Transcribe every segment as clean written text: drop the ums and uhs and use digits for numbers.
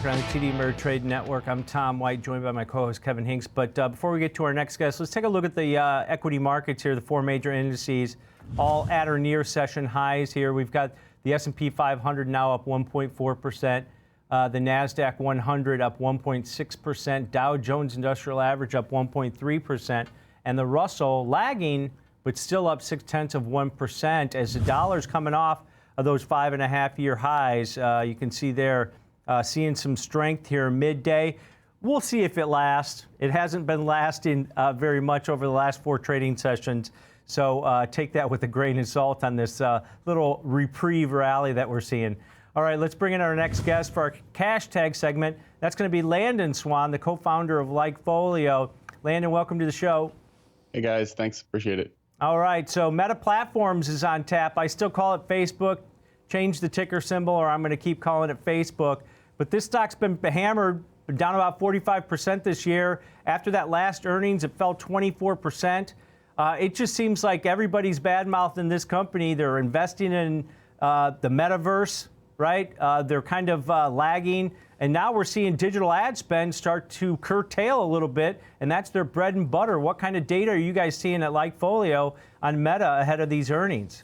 on the TD Ameritrade Network. I'm Tom White, joined by my co-host Kevin Hinks. But before we get to our next guest, let's take a look at the equity markets here. The four major indices, all at or near session highs here. We've got the S&P 500 now up 1.4%. The NASDAQ 100 up 1.6%. Dow Jones Industrial Average up 1.3%. And the Russell lagging, but still up 0.6%, as the dollar's coming off of those 5.5-year highs. You can see there, seeing some strength here midday. We'll see if it lasts. It hasn't been lasting very much over the last 4 trading sessions. So take that with a grain of salt on this little reprieve rally that we're seeing. All right, let's bring in our next guest for our cash tag segment. That's going to be Landon Swan, the co-founder of LikeFolio. Landon, welcome to the show. Hey guys, thanks. Appreciate it. All right, so Meta Platforms is on tap. I still call it Facebook. Change the ticker symbol, or I'm going to keep calling it Facebook. But this stock's been hammered, down about 45% this year. After that last earnings, it fell 24%. It just seems like everybody's bad-mouthing this company. They're investing in the metaverse, right? They're kind of lagging. And now we're seeing digital ad spend start to curtail a little bit, and that's their bread and butter. What kind of data are you guys seeing at LikeFolio on Meta ahead of these earnings?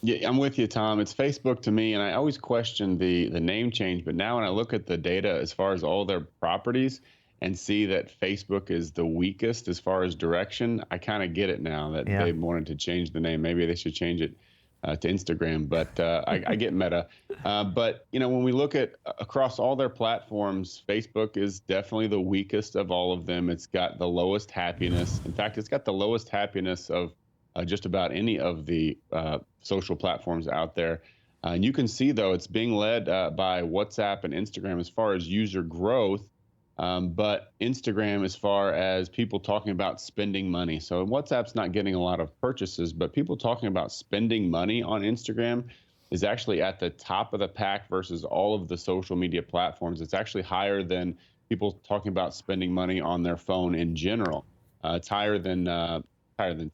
Yeah, I'm with you, Tom. It's Facebook to me, and I always question the name change. But now when I look at the data as far as all their properties and see that Facebook is the weakest as far as direction, I kind of get it now that they wanted to change the name. Maybe they should change it to Instagram, but I get Meta. But, you know, when we look at across all their platforms, Facebook is definitely the weakest of all of them. It's got the lowest happiness. In fact, it's got the lowest happiness of just about any of the social platforms out there. And you can see, though, it's being led by WhatsApp and Instagram as far as user growth. But Instagram as far as people talking about spending money. So WhatsApp's not getting a lot of purchases, but people talking about spending money on Instagram is actually at the top of the pack versus all of the social media platforms. It's actually higher than people talking about spending money on their phone in general. It's higher than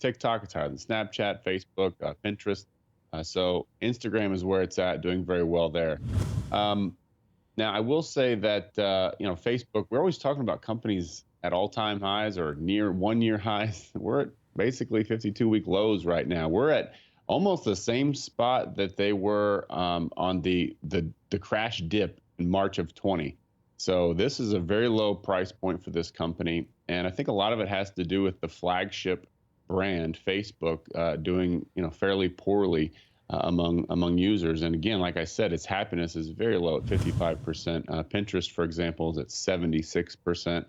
TikTok, it's higher than Snapchat, Facebook, Pinterest. So Instagram is where it's at, doing very well there. Now, I will say that, you know, Facebook, we're always talking about companies at all-time highs or near one-year highs. We're at basically 52-week lows right now. We're at almost the same spot that they were on the crash dip in March of 20. So this is a very low price point for this company. And I think a lot of it has to do with the flagship brand, Facebook, doing, you know, fairly poorly among users. And again, like I said, its happiness is very low at 55%. Pinterest, for example, is at 76%.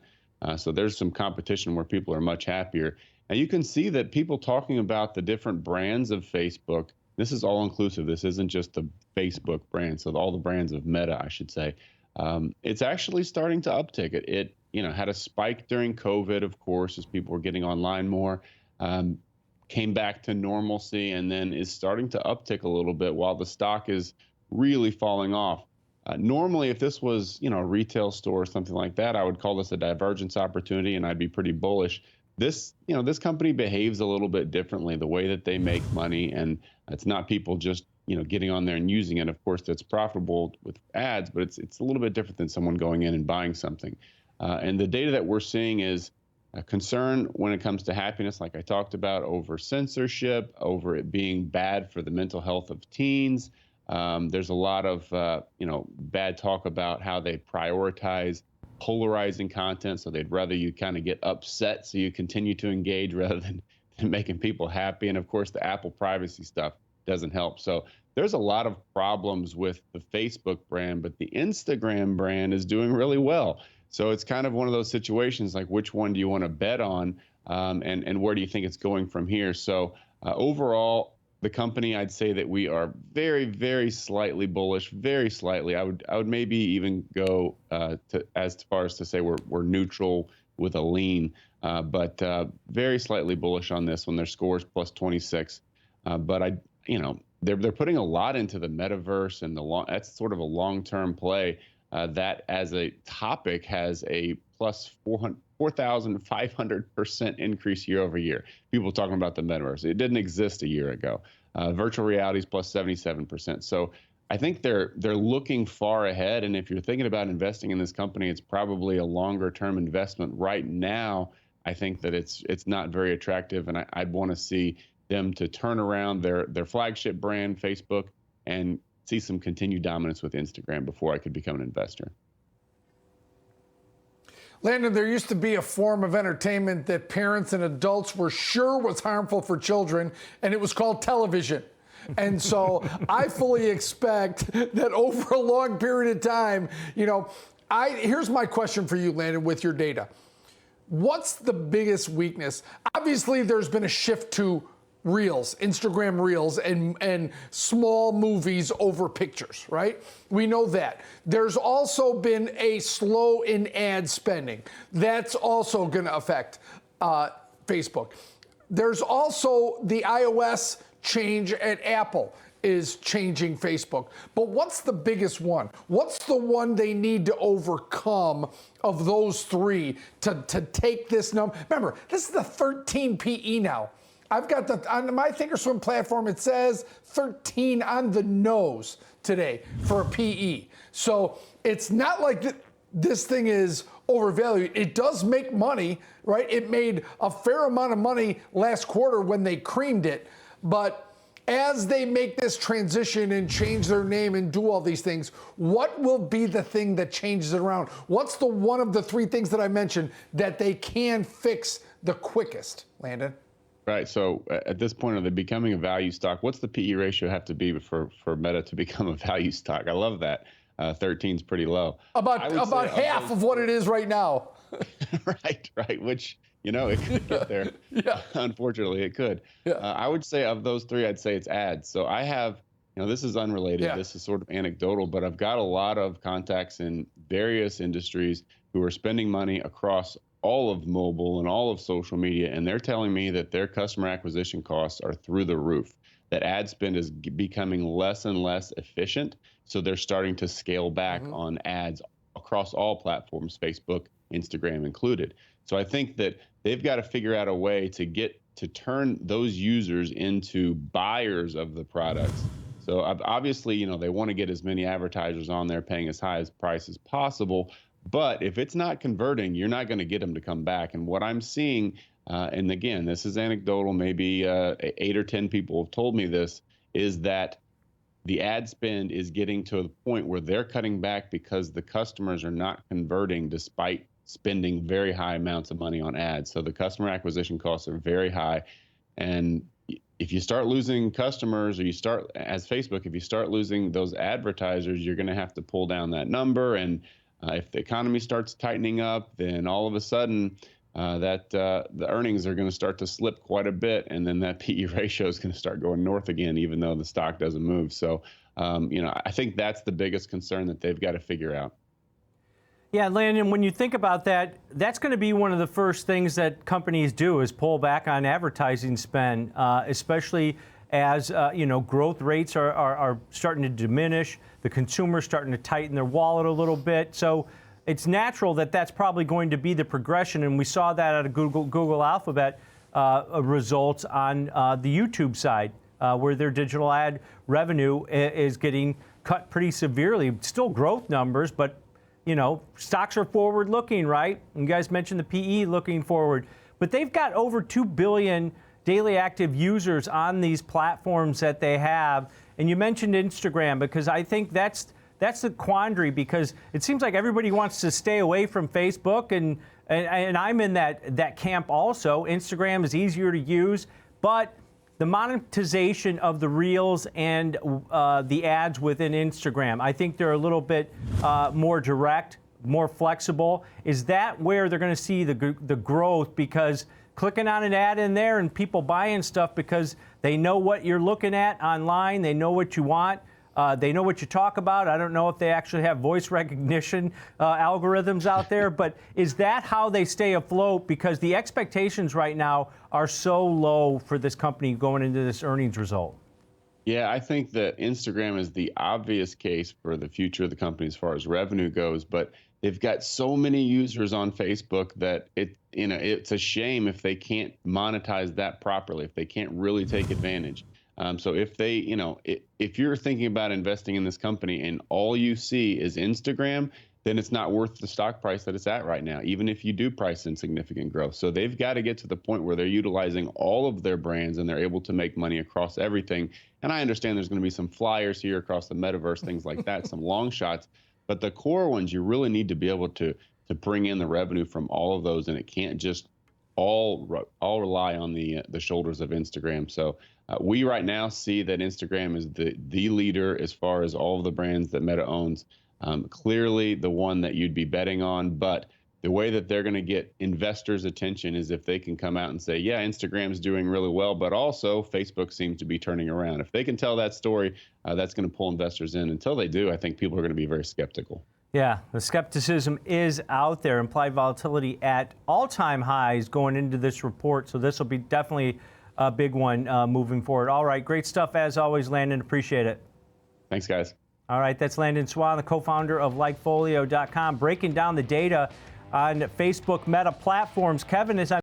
So there's some competition where people are much happier. And you can see that people talking about the different brands of Facebook, this is all inclusive. This isn't just the Facebook brand. So all the brands of Meta, I should say, it's actually starting to uptick. It you know, had a spike during COVID, of course, as people were getting online more. Came back to normalcy and then is starting to uptick a little bit while the stock is really falling off. Normally, if this was, you know, a retail store or something like that, I would call this a divergence opportunity and I'd be pretty bullish. This, you know, this company behaves a little bit differently, the way that they make money, and it's not people just, you know, getting on there and using it. Of course, that's profitable with ads, but it's a little bit different than someone going in and buying something. And the data that we're seeing is a concern when it comes to happiness, like I talked about, over censorship, over it being bad for the mental health of teens. There's a lot of, you know, bad talk about how they prioritize polarizing content. So they'd rather you kind of get upset so you continue to engage rather than making people happy. And of course, the Apple privacy stuff doesn't help. So there's a lot of problems with the Facebook brand, but the Instagram brand is doing really well. So it's kind of one of those situations like, which one do you want to bet on, and where do you think it's going from here? So overall, the company, I'd say that we are very, very slightly bullish, very slightly. I would maybe even go as far as to say we're neutral with a lean, but very slightly bullish on this one. Their scores plus 26, but you know, they're putting a lot into the metaverse, and that's sort of a long-term play. That as a topic has a plus 4,500% increase year over year. People talking about the metaverse. It didn't exist a year ago. Virtual reality is plus 77%. So I think they're looking far ahead. And if you're thinking about investing in this company, it's probably a longer term investment. Right now, I think that it's not very attractive, and I'd want to see them to turn around their flagship brand, Facebook, and see some continued dominance with Instagram before I could become an investor. Landon, there used to be a form of entertainment that parents and adults were sure was harmful for children, and it was called television. And so I fully expect that over a long period of time, here's my question for you, Landon, with your data. What's the biggest weakness? Obviously, there's been a shift to Reels, Instagram Reels, and small movies over pictures, right? We know that. There's also been a slow in ad spending. That's also going to affect Facebook. There's also the iOS change at Apple is changing Facebook. But what's the biggest one? What's the one they need to overcome of those three to take this number? Remember, this is the 13 PE now. I've got on my Thinkorswim platform, it says 13 on the nose today for a PE. So it's not like this thing is overvalued. It does make money, right? It made a fair amount of money last quarter when they creamed it. But as they make this transition and change their name and do all these things, what will be the thing that changes it around? What's the one of the three things that I mentioned that they can fix the quickest, Landon? Right. So at this point, are they becoming a value stock? What's the PE ratio have to be for Meta to become a value stock? I love that. 13 is pretty low. About half of what it is right now. Right. Which, it could get there. Yeah. Unfortunately, it could. Yeah. I would say of those three, I'd say it's ads. So I have, this is unrelated. Yeah. This is sort of anecdotal, but I've got a lot of contacts in various industries who are spending money across all of mobile and all of social media, and they're telling me that their customer acquisition costs are through the roof, that ad spend is becoming less and less efficient, so they're starting to scale back on ads across all platforms, Facebook, Instagram included. So I think that they've got to figure out a way to turn those users into buyers of the products. So obviously, they want to get as many advertisers on there paying as high as price as possible. But if it's not converting, you're not going to get them to come back. And what I'm seeing, and again, this is anecdotal, maybe 8 or 10 people have told me this, is that the ad spend is getting to the point where they're cutting back because the customers are not converting despite spending very high amounts of money on ads. So the customer acquisition costs are very high. And if you start losing customers, or as Facebook, if you start losing those advertisers, you're going to have to pull down that number. And if the economy starts tightening up, then all of a sudden the earnings are going to start to slip quite a bit, and then that PE ratio is going to start going north again, even though the stock doesn't move. So, I think that's the biggest concern that they've got to figure out. Yeah, Landon, when you think about that, that's going to be one of the first things that companies do is pull back on advertising spend, especially as growth rates are starting to diminish. The consumer's starting to tighten their wallet a little bit. So it's natural that that's probably going to be the progression. And we saw that out of Google Alphabet results on the YouTube side, where their digital ad revenue is getting cut pretty severely. Still growth numbers, but stocks are forward looking, right? You guys mentioned the PE looking forward. But they've got over 2 billion daily active users on these platforms that they have. And you mentioned Instagram, because I think that's the quandary, because it seems like everybody wants to stay away from Facebook, and I'm in that camp also. Instagram is easier to use, but the monetization of the Reels and the ads within Instagram, I think they're a little bit more direct, more flexible. Is that where they're going to see the growth? Because clicking on an ad in there and people buying stuff because they know what you're looking at online, they know what you want, they know what you talk about. I don't know if they actually have voice recognition algorithms out there, but is that how they stay afloat? Because the expectations right now are so low for this company going into this earnings result. Yeah, I think that Instagram is the obvious case for the future of the company as far as revenue goes, but they've got so many users on Facebook that it's a shame if they can't monetize that properly, if they can't really take advantage. So if they, if you're thinking about investing in this company and all you see is Instagram, then it's not worth the stock price that it's at right now, even if you do price in significant growth. So they've got to get to the point where they're utilizing all of their brands and they're able to make money across everything. And I understand there's going to be some flyers here across the metaverse, things like that, some long shots, but the core ones, you really need to be able to bring in the revenue from all of those, and it can't just all rely on the shoulders of Instagram. So we right now see that Instagram is the leader as far as all of the brands that Meta owns. Clearly the one that you'd be betting on, but the way that they're going to get investors' attention is if they can come out and say, yeah, Instagram's doing really well, but also Facebook seems to be turning around. If they can tell that story, that's going to pull investors in. Until they do, I think people are going to be very skeptical. Yeah, the skepticism is out there. Implied volatility at all-time highs going into this report, so this will be definitely a big one moving forward. All right, great stuff as always, Landon. Appreciate it. Thanks, guys. All right, that's Landon Swan, the co-founder of LikeFolio.com, breaking down the data on Facebook Meta platforms. Kevin is on